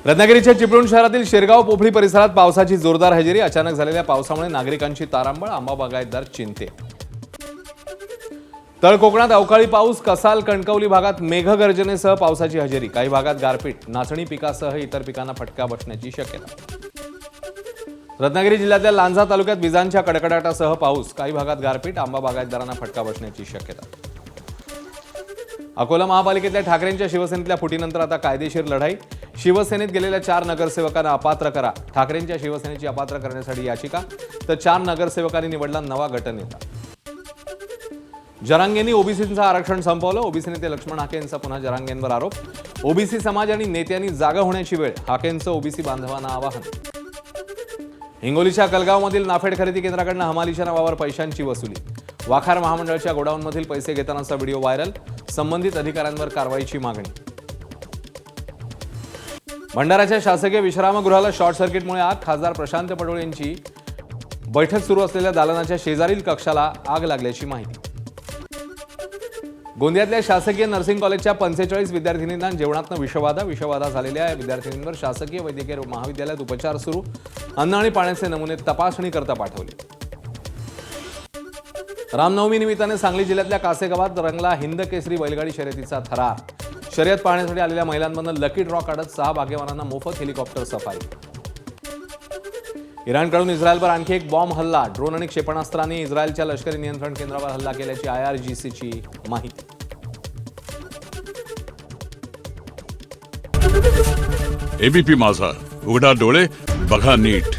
रत्नागिरीच्या चिपळूण शहरातील शेरगाव पोफळी परिसरात पावसाची जोरदार हजेरी। अचानक झालेल्या पावसामुळे नागरिकांची तारांबळ, आंबा बागायतदार चिंतेत। तळ कोकणात अवकाळी पाऊस, कसाल कणकवली भागात मेघगर्जनेसह पावसाची हजेरी। काही भागात गारपीट, नाचणी पिकासह इतर पिकांना फटका बसण्याची शक्यता। रत्नागिरी जिल्ह्यातल्या लांजा तालुक्यात विजांच्या कडकडाटासह पाऊस, काही भागात गारपीट, आंबा बागायतदारांना फटका बसण्याची शक्यता। अकोला महापालिकेतल्या ठाकरेंच्या शिवसेनेतल्या फुटीनंतर आता कायदेशीर लढाई। शिवसेनेत गेलेल्या 4 नगरसेवकांना अपात्र करा। ठाकरेंच्या शिवसेनेची अपात्र करण्यासाठी याचिका, तर 4 नगरसेवकांनी निवडला नवा गटनेता। जरांगेंनी ओबीसीचं आरक्षण संपवलं। ओबीसी नेते लक्ष्मण हाके यांचा पुन्हा जरांगेंवर आरोप। ओबीसी समाज आणि नेत्यांनी जागा होण्याची वेळ, हाकेंचं ओबीसी बांधवांना आवाहन। हिंगोलीच्या कलगावमधील नाफेड खरेदी केंद्राकडून हमालीच्या नावावर पैशांची वसुली। वाखार महामंडळाच्या गोडाऊनमधील पैसे घेतानाचा व्हिडिओ व्हायरल, संबंधित अधिकाऱ्यांवर कारवाईची मागणी। भंडाऱ्याच्या शासकीय विश्रामगृहाला शॉर्ट सर्किटमुळे आग। खासदार प्रशांत पडोळे यांची बैठक सुरू असलेल्या दालनाच्या शेजारील कक्षाला आग लागल्याची माहिती। गोंदियातल्या शासकीय नर्सिंग कॉलेजच्या 45 विद्यार्थिनींना जेवणातनं विषबाधा झालेल्या विद्यार्थिनींवर शासकीय वैद्यकीय महाविद्यालयात उपचार सुरू। अन्न आणि पाण्याचे नमुने तपासणी करता पाठवले। रामनवमी निमित्ताने सांगली जिल्ह्यातल्या कासेगावात रंगला हिंद केसरी बैलगाडी शर्यतीचा थरार। शर्यत पाहण्यासाठी आलेल्या महिलांमधून लकी ड्रॉ काढत 6 भाग्यवानांना मोफत हेलिकॉप्टर सफारी। इराणकडून इस्रायलवर आणखी एक बॉम्ब हल्ला। ड्रोन आणि क्षेपणास्त्रांनी इस्रायलच्या लष्करी नियंत्रण केंद्रावर हल्ला केल्याची IRGCची माहिती। एबीपी माझा, उघडा डोळे बघा नीट।